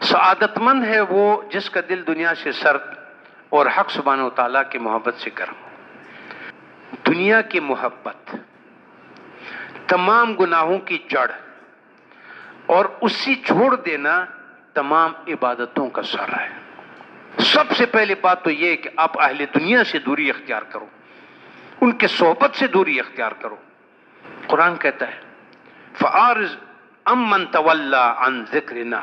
سعادت مند ہے وہ جس کا دل دنیا سے سرد اور حق سبحانہ و تعالیٰ کی محبت سے گرم ہو۔ دنیا کی محبت تمام گناہوں کی جڑ اور اسی چھوڑ دینا تمام عبادتوں کا سر ہے۔ سب سے پہلی بات تو یہ ہے کہ آپ اہل دنیا سے دوری اختیار کرو، ان کے صحبت سے دوری اختیار کرو۔ قرآن کہتا ہے فَأَعْرِضْ عَمَّنْ تَوَلَّىٰ عَنْ ذِكْرِنَا،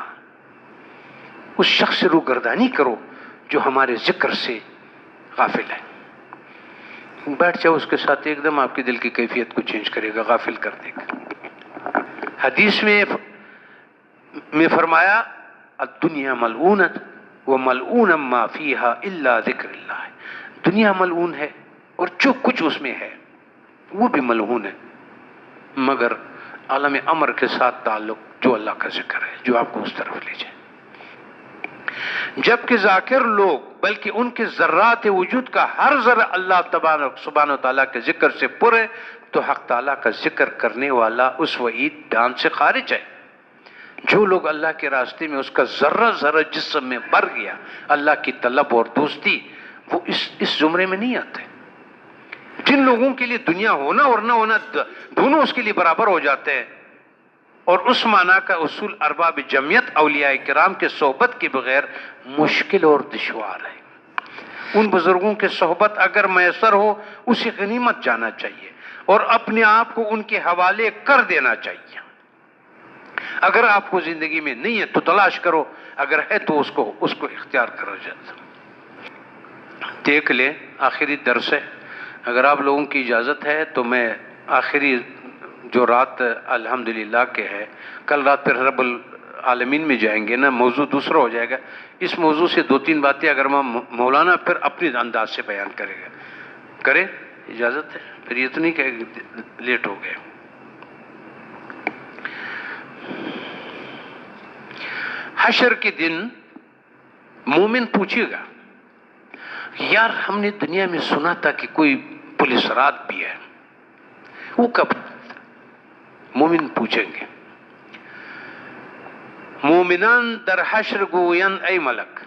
اس شخص سے روگردانی کرو جو ہمارے ذکر سے غافل ہے۔ بیٹھ جاؤ اس کے ساتھ، ایک دم آپ کے دل کی کیفیت کو چینج کرے گا، غافل کر دے گا۔ حدیث میں فرمایا الدنیا ملعونۃ وملعون ما فیہا الا ذکر اللہ، دنیا ملعون ہے اور جو کچھ اس میں ہے وہ بھی ملعون ہے مگر عالم امر کے ساتھ تعلق جو اللہ کا ذکر ہے، جو آپ کو اس طرف لے جائے۔ جبکہ ذاکر لوگ بلکہ ان کے ذرات وجود کا ہر ذرہ اللہ تبارک سبحانہ و تعالیٰ کے ذکر سے پر ہے، تو حق تعالیٰ کا ذکر کرنے والا اس وعید ڈان سے خارج ہے۔ جو لوگ اللہ کے راستے میں اس کا ذرہ ذرہ جسم میں بھر گیا اللہ کی طلب اور دوستی، وہ اس زمرے میں نہیں آتے۔ جن لوگوں کے لیے دنیا ہونا اور نہ ہونا دونوں اس کے لیے برابر ہو جاتے ہیں، اور اس معنی کا اصول ارباب جمعیت اولیاء کرام کے صحبت کے بغیر مشکل اور دشوار ہے۔ ان بزرگوں کے صحبت اگر میسر ہو اسے غنیمت جانا چاہیے اور اپنے آپ کو ان کے حوالے کر دینا چاہیے۔ اگر آپ کو زندگی میں نہیں ہے تو تلاش کرو، اگر ہے تو اس کو اختیار کرو جاتا۔ دیکھ لیں آخری درس ہے، اگر آپ لوگوں کی اجازت ہے تو میں آخری جو رات الحمدللہ کے ہے، کل رات پھر رب العالمین میں جائیں گے نا، موضوع دوسرا ہو جائے گا۔ اس موضوع سے دو تین باتیں اگر مولانا پھر اپنی انداز سے بیان کرے گا، کرے اجازت ہے؟ پھر یہ تو نہیں کہے لیٹ ہو گئے۔ حشر کے دن مومن پوچھے گا یار ہم نے دنیا میں سنا تھا کہ کوئی پولیس رات بھی ہے، وہ کب؟ مومن پوچھیں گے۔ مومنان در حشر گوین ای ملک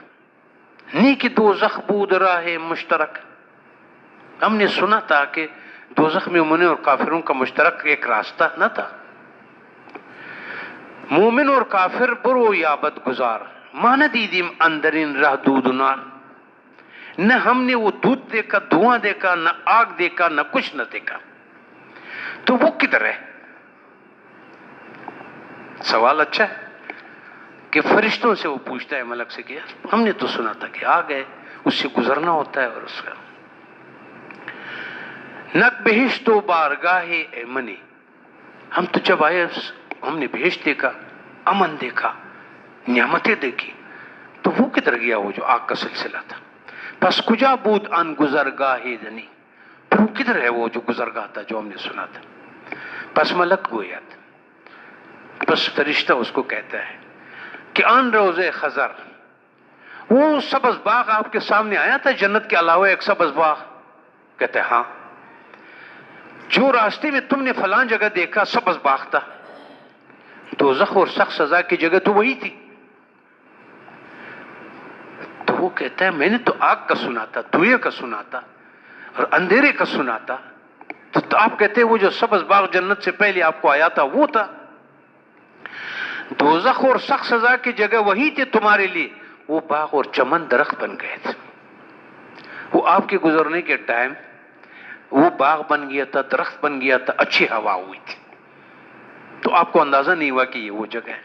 نیک دوزخ بود راہ مشترک، ہم نے سنا تھا کہ دوزخ میں مومنوں اور کافروں کا مشترک ایک راستہ نہ تھا۔ مومن اور کافر برو یابد گزار مانا دیدیم اندرین رہ دود نار، نہ ہم نے وہ دودھ دیکھا، دھواں دیکھا، نہ آگ دیکھا، نہ کچھ نہ دیکھا، تو وہ کدھر ہے؟ سوال اچھا ہے کہ فرشتوں سے وہ پوچھتا ہے ملک سے کہ ہم نے تو سنا تھا کہ آگ ہے، اس سے گزرنا ہوتا ہے، اور اس کا نک بہشت و بارگاہ ایمنی، ہم تو جب آئے ہم نے بہشت دیکھا، امن دیکھا، نعمتیں دیکھی، تو وہ کدھر گیا وہ جو آگ کا سلسلہ تھا؟ پس کجا بود ان گزرگاہ دنی، پھر وہ کدھر ہے وہ جو گزرگاہ تھا جو ہم نے سنا تھا؟ پس ملک گوید، پس فرشتہ اس کو کہتا ہے کہ آن روزے خضر، وہ سبز باغ آپ کے سامنے آیا تھا جنت کے علاوہ ایک سبز باغ؟ کہتے ہیں ہاں۔ جو راستے میں تم نے فلاں جگہ دیکھا سبز باغ تھا، دوزخ اور سخت سزا کی جگہ تو وہی تھی۔ تو وہ کہتا ہے میں نے تو آگ کا سنا تھا، دھوئے کا سنا تھا اور اندھیرے کا سنا تھا، تو آپ کہتے ہیں وہ جو سبز باغ جنت سے پہلے آپ کو آیا تھا وہ تھا؟ دوزخ اور سخت سزا کی جگہ وہی تھی تمہارے لیے، وہ باغ اور چمن درخت بن گئے تھے۔ وہ آپ کے گزرنے کے ٹائم وہ باغ بن گیا تھا، درخت بن گیا تھا، اچھی ہوا ہوئی تھی، تو آپ کو اندازہ نہیں ہوا کہ یہ وہ جگہ ہے۔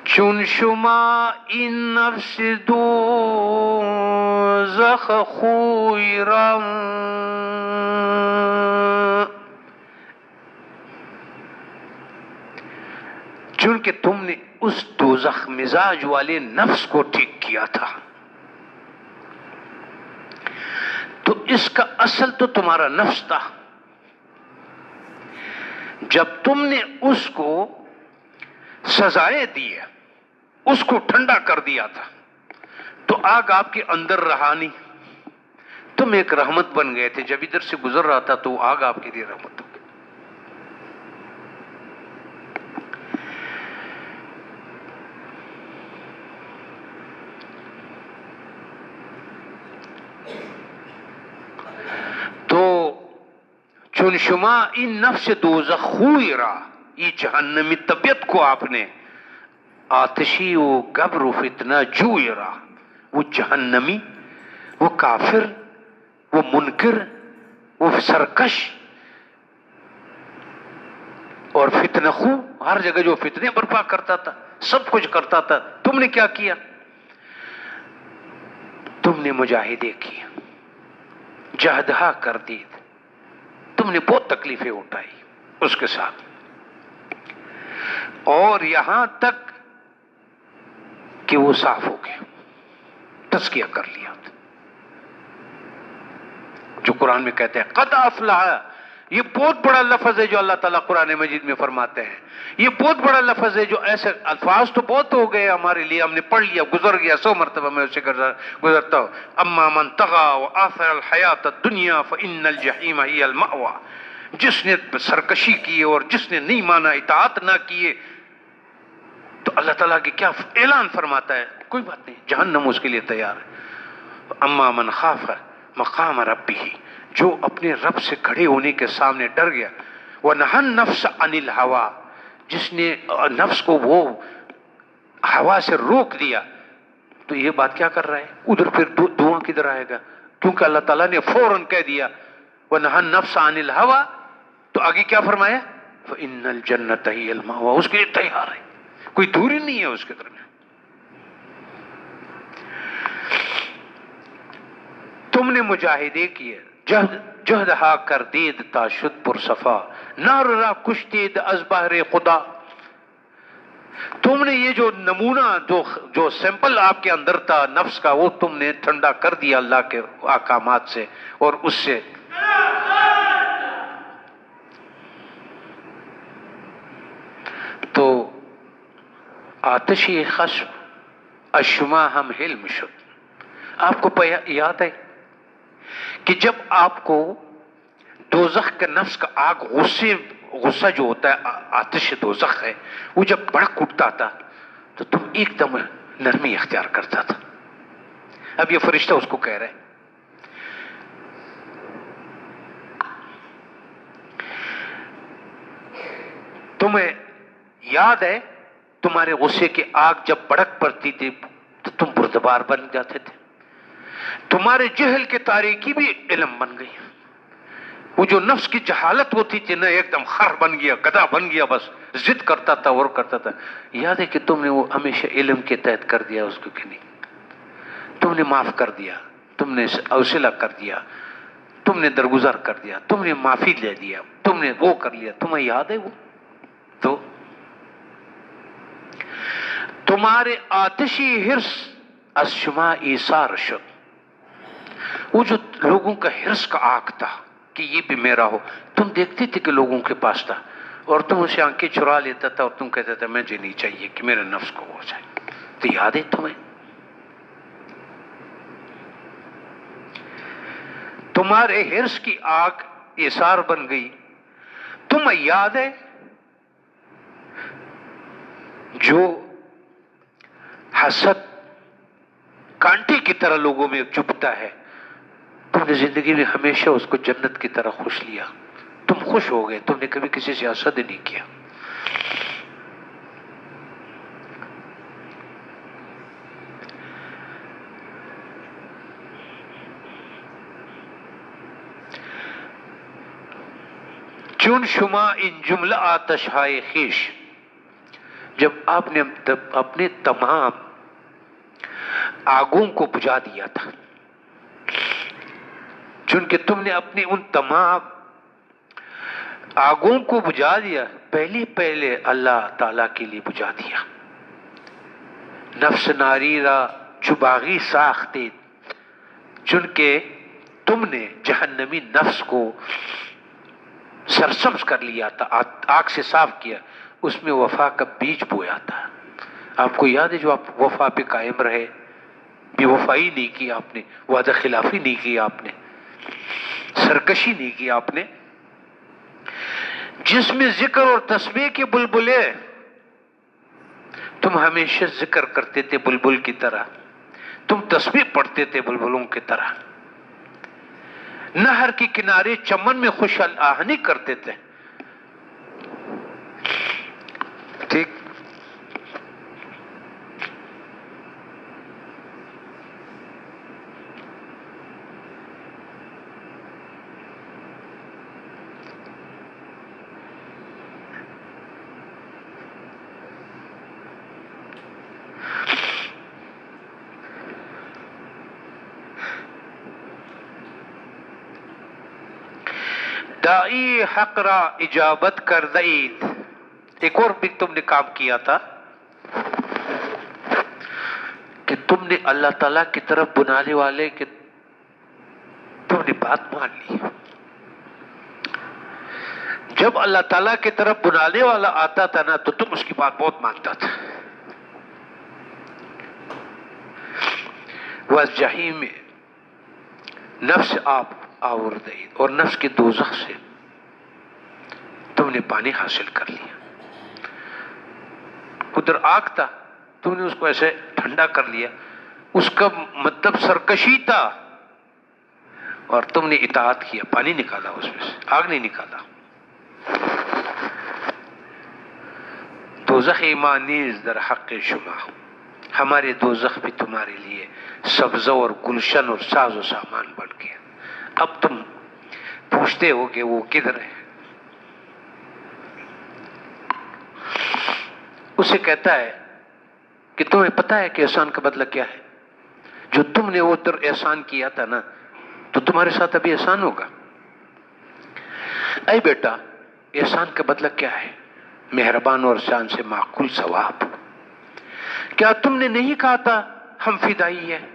چون شما این نفس دوزخ خوی رم، چونکہ تم نے اس دوزخ مزاج والے نفس کو ٹھیک کیا تھا، تو اس کا اصل تو تمہارا نفس تھا۔ جب تم نے اس کو سزائیں دی، اس کو ٹھنڈا کر دیا تھا، تو آگ آپ کے اندر رہا نہیں، تم ایک رحمت بن گئے تھے، جب ادھر سے گزر رہا تھا تو آگ آپ کے لیے رحمت ہو گئی۔ چون شما این نفس دوزخ خوی را، یہ جہنمی طبیعت کو آپ نے آتشی و گبر و فتنہ جوئی را، وہ جہنمی، وہ کافر، وہ منکر، وہ سرکش اور فتنہ خو، ہر جگہ جو فتنے برپا کرتا تھا، سب کچھ کرتا تھا، تم نے کیا کیا؟ تم نے مجاہدے کیے، جہدہا کر دی، تم نے بہت تکلیفیں اٹھائی اس کے ساتھ، اور یہاں تک کہ وہ صاف ہو گیا، تزکیہ کر لیا، جو قرآن میں کہتے ہیں قد افلح۔ یہ بہت بڑا لفظ ہے جو اللہ تعالیٰ قرآن مجید میں فرماتے ہیں، یہ بہت بڑا لفظ ہے، جو ایسے الفاظ تو بہت ہو گئے ہمارے لیے، ہم نے پڑھ لیا، گزر گیا، 100 مرتبہ میں اسے گزرتا ہوں۔ اما من طغى وآثر الحیات الدنیا فإن الجحیم ہی المأوى، جس نے سرکشی کی اور جس نے نہیں مانا، اطاعت نہ کیے، تو اللہ تعالیٰ کی کیا اعلان فرماتا ہے؟ کوئی بات نہیں، جہنم اس کے لیے تیار ہے۔ اما من خاف مقام ربہ، جو اپنے رب سے کھڑے ہونے کے سامنے ڈر گیا، وَنَهَى النَّفْسَ عَنِ الْهَوَىٰ، جس نے نفس کو وہ ہوا سے روک دیا، تو یہ بات کیا کر رہا ہے؟ ادھر پھر دعا کدھر آئے گا؟ کیونکہ اللہ تعالیٰ نے فوراً کہہ دیا وَنَهَى النَّفْسَ عَنِ الْهَوَىٰ، تو آگے کیا فرمایا؟ فَإِنَّ الْجَنَّةَ هِيَ الْمَأْوَىٰ، اس کے لیے تیار ہے، کوئی دوری نہیں ہے اس کے درمیان۔ تم نے مجاہدے کیے، جہدہا کر دید تا شد پر صفا، نار را کش دید از بحر خدا۔ تم نے یہ جو نمونہ، جو سیمپل آپ کے اندر تھا نفس کا، وہ تم نے ٹھنڈا کر دیا اللہ کے احکامات سے اور اس سے۔ تو آتشی خشم اشما ہم حلم شد، آپ کو یاد ہے کہ جب آپ کو دوزخ کا نفس کا آگ، غصہ جو ہوتا ہے، آتش دوزخ ہے، وہ جب بڑک اٹھتا تھا تو تم ایک دم نرمی اختیار کرتا تھا۔ اب یہ فرشتہ اس کو کہہ رہے، تمہیں یاد ہے تمہارے غصے کی آگ جب بڑک پڑتی تھی تو تم بردبار بن جاتے تھے، تمہارے جہل کی تاریکی بھی علم بن گئی، وہ جو نفس کی جہالت ہوتی تھی نا، ایک دم خر بن گیا، گدھا بن گیا، بس ضد کرتا تھا اور کرتا تھا۔ یاد ہے کہ تم نے وہ ہمیشہ علم کے تحت کر دیا اس کو، کہ نہیں؟ تم نے معاف کر دیا، تم نے حوصلہ کر دیا، تم نے درگزر کر دیا، تم نے معافی لے دیا، تم نے وہ کر لیا، تمہیں یاد ہے وہ؟ تو تمہارے آتشی حرص از شما ایثار شد، وہ جو لوگوں کا حرص کا آگ تھا کہ یہ بھی میرا ہو، تم دیکھتے تھے کہ لوگوں کے پاس تھا اور تم اسے آنکھیں چرا لیتا تھا اور تم کہتا تھا مجھے نہیں چاہیے کہ میرے نفس کو ہو جائے۔ تو یاد ہے تمہیں؟ تمہارے حرص کی آگ ایثار بن گئی۔ تمہیں یاد ہے جو حسد کانٹے کی طرح لوگوں میں چبھتا ہے، تم نے زندگی میں ہمیشہ اس کو جنت کی طرح خوش لیا، تم خوش ہو گئے، تم نے کبھی کسی سے حسد نہیں کیا۔ چون شما ان جملہ آتش ہائے خیش، جب آپ نے اپنے تمام آگوں کو بجھا دیا تھا، چونکہ تم نے اپنی ان تمام آگوں کو بجھا دیا، پہلے اللہ تعالیٰ کے لیے بجھا دیا۔ نفس ناری را چباغی ساختے، چونکہ تم نے جہنمی نفس کو سرسبز کر لیا تھا، آگ سے صاف کیا، اس میں وفا کا بیج بویا تھا۔ آپ کو یاد ہے جو آپ وفا پہ قائم رہے، بے وفائی نہیں کی آپ نے، وعدہ خلافی نہیں کی آپ نے، سرکشی نہیں کی آپ نے، جس میں ذکر اور تسبیح کے بلبلے، تم ہمیشہ ذکر کرتے تھے بلبل کی طرح، تم تسبیح پڑھتے تھے بلبلوں کی طرح، نہر کے کنارے چمن میں خوش آہنی کرتے تھے. ٹھیک. دائی حق را اجابت کردید. ایک اور بھی تم نے کام کیا تھا کہ تم نے اللہ تعالیٰ کی طرف بلانے والے کہ تم نے بات مان لی. جب اللہ تعالیٰ کی طرف بلانے والا آتا تھا نا تو تم اس کی بات بہت مانتا تھا. وَالْجَحِيمِ نفس آپ آوردید، اور نفس کے دوزخ سے تم نے پانی حاصل کر لیا. ادھر آگ تھا، تم نے اس کو ایسے ٹھنڈا کر لیا. اس کا مطلب سرکشی تھا اور تم نے اطاعت کیا، پانی نکالا اس میں سے، آگ نہیں نکالا. دوزخ ایمان نیز در حق شما، ہمارے دوزخ بھی تمہارے لیے سبزہ اور گلشن اور ساز و سامان بن گیا. اب تم پوچھتے ہو کہ وہ کدھر ہے. اسے کہتا ہے کہ تمہیں پتہ ہے کہ احسان کا بدلہ کیا ہے؟ جو تم نے ادھر احسان کیا تھا نا تو تمہارے ساتھ ابھی احسان ہوگا. اے بیٹا، احسان کا بدلہ کیا ہے؟ مہربان اور شان سے معقول ثواب. کیا تم نے نہیں کہا تھا ہم فدائی ہیں؟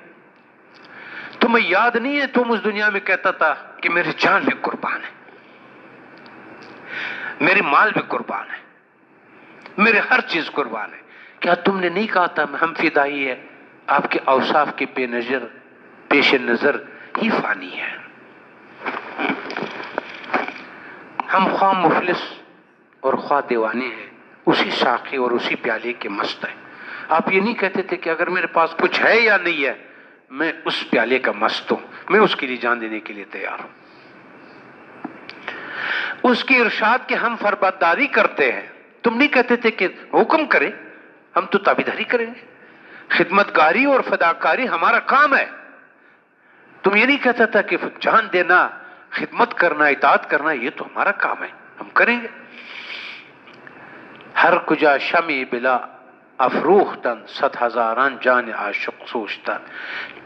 تمہیں یاد نہیں ہے تم اس دنیا میں کہتا تھا کہ میری جان بھی قربان ہے، میرے مال بھی قربان ہے، میرے ہر چیز قربان ہے. کیا تم نے نہیں کہا تھا ہم فدائی ہے؟ آپ کے اوصاف کے پیش نظر ہی فانی ہے. ہم خواہ مفلس اور خواہ دیوانے ہیں، اسی ساقی اور اسی پیالے کے مست ہیں. آپ یہ نہیں کہتے تھے کہ اگر میرے پاس کچھ ہے یا نہیں ہے، میں اس پیالے کا مست ہوں، میں اس کے لیے جان دینے کے لیے تیار ہوں. اس کی ارشاد کے ہم فرمانبرداری کرتے ہیں. تم نہیں کہتے تھے کہ حکم کرے، ہم تو تابعداری کریں گے. خدمتگاری اور فداکاری ہمارا کام ہے. تم یہ نہیں کہتا تھا کہ جان دینا، خدمت کرنا، اطاعت کرنا یہ تو ہمارا کام ہے، ہم کریں گے. ہر کجا شمع بلا افروختن، 100,000 جان عاشق سوچتا.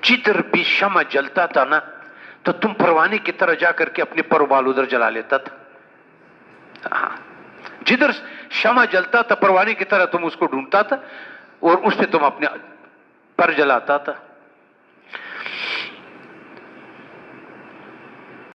جدھر بھی شمع جلتا تھا نا تو تم پروانے کی طرح جا کر کے اپنے پر بال ادھر جلا لیتا تھا. جدھر شمع جلتا تھا پروانے کی طرح تم اس کو ڈھونڈتا تھا اور اس پہ تم اپنے پر جلاتا تھا.